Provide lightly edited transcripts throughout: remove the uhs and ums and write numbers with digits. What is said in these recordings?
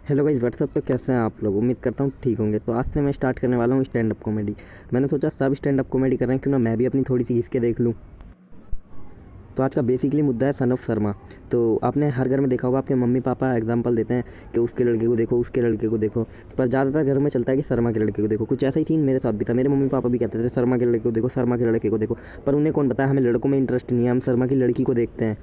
Hello guys what's up पे कैसे हैं आप लोग। उम्मीद करता हूँ ठीक होंगे। तो आज से मैं स्टार्ट करने वाला हूँ स्टैंड अप कॉमेडी। मैंने सोचा सब स्टैंड अप कॉमेडी कर रहे हैं, क्यों ना मैं भी अपनी थोड़ी सी घिस के देख लूँ। तो आज का बेसिकली मुद्दा है सन ऑफ शर्मा। तो आपने हर घर में देखा होगा, आपके मम्मी पापा एग्जांपल देते हैं कि उसके लड़के को देखो, उसके लड़के को देखो। पर ज़्यादातर घर में चलता है कि शर्मा के लड़के को देखो। कुछ ऐसा ही सीन मेरे साथ भी था। मेरे मम्मी पापा भी कहते थे शर्मा के लड़के को देखो, शर्मा के लड़के को देखो। पर उन्हें कौन बताया, हमें लड़कों में इंटरेस्ट नहीं है, हम शर्मा की लड़की को देखते हैं।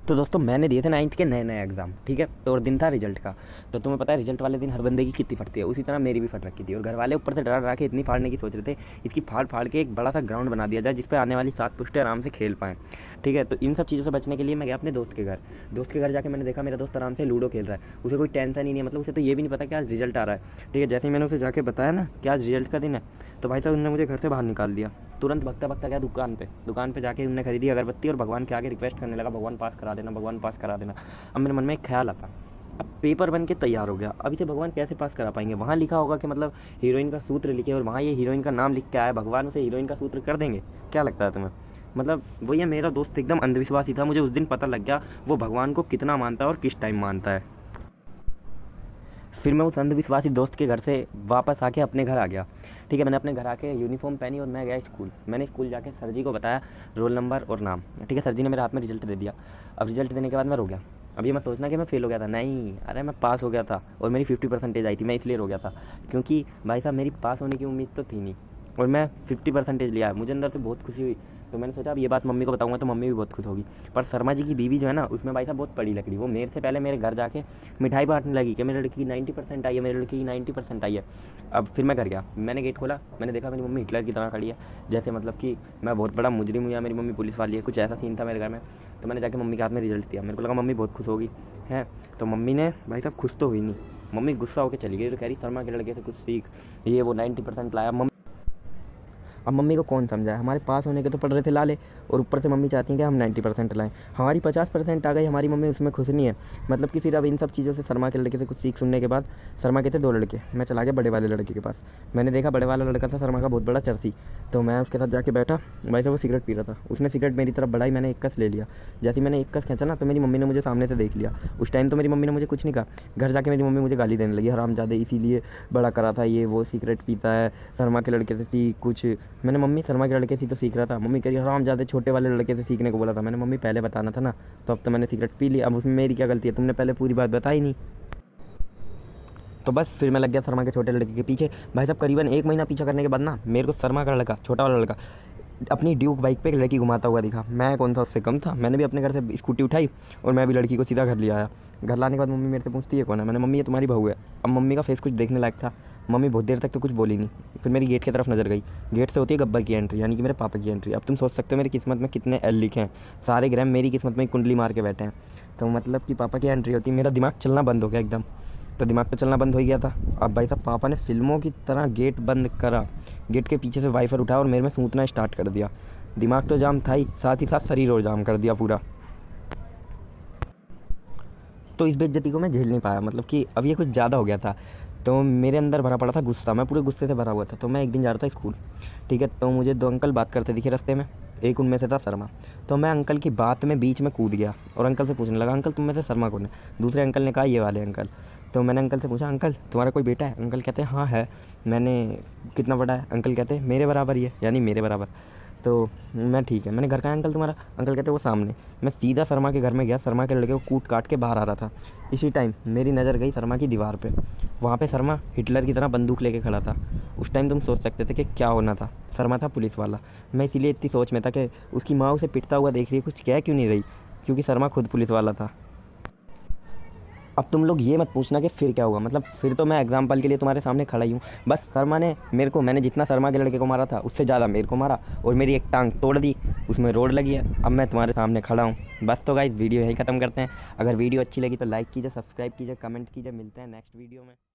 तो दोस्तों मैंने दिए थे 9th के नए नए एग्जाम, ठीक है। तो और दिन था रिजल्ट का। तो तुम्हें पता है रिजल्ट वाले दिन हर बंदे की कितनी फटती है, उसी तरह मेरी भी फट रखी थी। और घर वाले ऊपर से डरा डरा के इतनी फाड़ने की सोच रहे थे, इसकी फाड़ फाड़ के एक बड़ा सा ग्राउंड बना दिया जाए जिसपे आने वाली 7 पुश्ते आराम से खेल पाएँ, ठीक है। तो इन सब चीज़ों से बचने के लिए मैं गया अपने दोस्त के घर। दोस्त के घर जाके मैंने देखा मेरा दोस्त आराम से लूडो खेल रहा है, उसे कोई टेंशन ही नहीं है। मतलब उसे तो ये भी नहीं पता कि आज रिजल्ट आ रहा है, ठीक है। जैसे ही मैंने उसे जाके बताया ना कि आज रिजल्ट का दिन है, तो भाई साहब उन्होंने मुझे घर से बाहर निकाल दिया। तुरंत भगता भगता गया दुकान पे जाके उन्होंने खरीदी अगरबत्ती और भगवान के आगे रिक्वेस्ट करने लगा, भगवान पास करा देना, भगवान पास करा देना। अब मेरे मन में एक ख्याल आता, अब पेपर बन के तैयार हो गया, अब इसे भगवान कैसे पास करा पाएंगे। वहाँ लिखा होगा कि मतलब हीरोइन का सूत्र लिखे और वहाँ ये हीरोइन का नाम लिख के आया, भगवान उसे हीरोइन का सूत्र कर देंगे। क्या लगता है तुम्हें। मतलब वही है, मेरा दोस्त एकदम अंधविश्वासी था। मुझे उस दिन पता लग गया वो भगवान को कितना मानता है और किस टाइम मानता है। फिर मैं उस अंधविश्वासी दोस्त के घर से वापस आके अपने घर आ गया, ठीक है। मैंने अपने घर आके यूनिफॉर्म पहनी और मैं गया स्कूल। मैंने स्कूल जाके सर जी को बताया रोल नंबर और नाम, ठीक है। सर जी ने मेरे हाथ में रिजल्ट दे दिया। अब रिजल्ट देने के बाद मैं रो गया। अब ये मत सोचना कि मैं फेल हो गया था, नहीं, अरे मैं पास हो गया था और मेरी 50% आई थी। मैं इसलिए रो गया था क्योंकि भाई साहब मेरी पास होने की उम्मीद तो थी नहीं, और मैं 50% लिया। मुझे अंदर से बहुत खुशी हुई। तो मैंने सोचा अब ये बात मम्मी को बताऊंगा तो मम्मी भी बहुत खुश होगी। पर शर्मा जी की बीवी जो है ना, उसमें भाई साहब बहुत पड़ी लकड़ी। वो मेरे से पहले मेरे घर जाके मिठाई बांटने लगी कि मेरे लड़की की 90% आई है, मेरे लड़की की 90% आई है। अब फिर मैं घर गया, मैंने गेट खोला, मैंने देखा मेरी मम्मी हिटलर की तरह खड़ी है, जैसे मतलब कि मैं बहुत बड़ा मुजरिम हूँ या मेरी मम्मी पुलिस वाली है, कुछ ऐसा सीन था मेरे घर में। तो मैंने जाके मम्मी के हाथ में रिजल्ट दिया। मेरे को लगा मम्मी बहुत खुश होगी है। तो मम्मी ने भाई साहब खुश तो हुई नहीं, मम्मी गुस्सा होकर चली गई। तो कह रही शर्मा के लड़के से कुछ सीख, ये वो 90% लाया। अब मम्मी को कौन समझाए, हमारे पास होने के तो पड़ रहे थे लाले, और ऊपर से मम्मी चाहती हैं कि हम 90% लाएं। हमारी 50% आ गई, हमारी मम्मी उसमें खुश नहीं है। मतलब कि फिर अब इन सब चीज़ों से शर्मा के लड़के से कुछ सीख सुनने के बाद, शर्मा के थे 2 लड़के, मैं चला गया बड़े वाले लड़के के पास। मैंने देखा बड़े वाला लड़का था शर्मा का बहुत बड़ा चर्सी। तो मैं उसके साथ जाके बैठा। भाई साहब वो सिगरेट पी रहा था, उसने सिगरेट मेरी तरफ बढ़ाई, मैंने एक कस ले लिया। जैसे ही मैंने एक कस खींचा ना, तो मेरी मम्मी ने मुझे सामने से देख लिया। उस टाइम तो मेरी मम्मी ने मुझे कुछ नहीं कहा। घर जाके मेरी मम्मी मुझे गाली देने लगी, हरामजादे इसीलिए बड़ा करा था, ये वो सिगरेट पीता है, शर्मा के लड़के से सीख कुछ। मैंने मम्मी शर्मा के लड़के से तो सीख रहा था। मम्मी कह रही हरामजादे छोटे वाले लड़के से सीखने को बोला था। मैंने मम्मी पहले बताना था ना, तो अब तो मैंने सिगरेट पी ली, अब उसमें मेरी क्या गलती है, तुमने पहले पूरी बात बताई नहीं। तो बस फिर मैं लग गया शर्मा के छोटे लड़के के पीछे। भाई साहब करीबन 1 महीना पीछा करने के बाद ना, मेरे को शर्मा का लड़का, छोटा वाला लड़का, अपनी ड्यूक बाइक पे एक लड़की घुमाता हुआ दिखा। मैं कौन सा उससे कम था, मैंने भी अपने घर से स्कूटी उठाई और मैं भी लड़की को सीधा घर ले आया। घर लाने के बाद मम्मी मेरे से पूछती है कौन है। मैंने मम्मी ये तुम्हारी बहू है। अब मम्मी का फेस कुछ देखने लायक था। मम्मी बहुत देर तक तो कुछ बोली नहीं। फिर मेरी गेट की तरफ नजर गई। गेट से होती है गब्बर की एंट्री, यानी कि मेरे पापा की एंट्री। अब तुम सोच सकते हो मेरी किस्मत में कितने एल लिखे हैं, सारे ग्राम मेरी किस्मत में कुंडली मार के बैठे हैं। तो मतलब कि पापा की एंट्री होती है, मेरा दिमाग चलना बंद हो गया एकदम। तो दिमाग तो चलना बंद हो ही गया था। अब भाई साहब पापा ने फिल्मों की तरह गेट बंद करा, गेट के पीछे से वाइफर उठाया और मेरे में सूतना स्टार्ट कर दिया। दिमाग तो जाम था ही, साथ ही साथ शरीर और जाम कर दिया पूरा। तो इस बेइज्जती को मैं झेल नहीं पाया, मतलब कि अब ये कुछ ज़्यादा हो गया था। तो मेरे अंदर भरा पड़ा था गुस्सा, मैं पूरे गुस्से से भरा हुआ था। तो मैं एक दिन जा रहा था स्कूल, ठीक है। तो मुझे 2 अंकल बात करते दिखे रास्ते में, एक उनमें से था शर्मा। तो मैं अंकल की बात में बीच में कूद गया और अंकल से पूछने लगा अंकल तुम में से शर्मा कौन है। दूसरे अंकल ने कहा ये वाले अंकल। तो मैंने अंकल से पूछा अंकल तुम्हारा कोई बेटा है। अंकल कहते हैं हाँ है। मैंने कितना बड़ा है। अंकल कहते हैं मेरे बराबर ही है, यानी मेरे बराबर। तो मैं ठीक है। मैंने घर का है अंकल तुम्हारा। अंकल कहते वो सामने। मैं सीधा शर्मा के घर में गया, शर्मा के लड़के को कूट काट के बाहर आ रहा था। इसी टाइम मेरी नज़र गई शर्मा की दीवार पे। वहाँ पे शर्मा हिटलर की तरह बंदूक लेके खड़ा था। उस टाइम तुम सोच सकते थे कि क्या होना था। शर्मा था पुलिस वाला। मैं इसीलिए इतनी सोच में था कि उसकी माँ उसे पिटता हुआ देख रही है, कुछ कह क्यों नहीं रही, क्योंकि शर्मा खुद पुलिस वाला था। अब तुम लोग ये मत पूछना कि फिर क्या हुआ, मतलब फिर तो मैं एग्जाम्पल के लिए तुम्हारे सामने खड़ा ही हूँ। बस शर्मा ने मेरे को, मैंने जितना शर्मा के लड़के को मारा था उससे ज़्यादा मेरे को मारा और मेरी एक टांग तोड़ दी, उसमें रोड लगी है। अब मैं तुम्हारे सामने खड़ा हूँ। बस तो गाइस वीडियो यहीं ख़त्म करते हैं। अगर वीडियो अच्छी लगी तो लाइक कीजिए, सब्सक्राइब कीजिए, कमेंट कीजिए। मिलते हैं नेक्स्ट वीडियो में।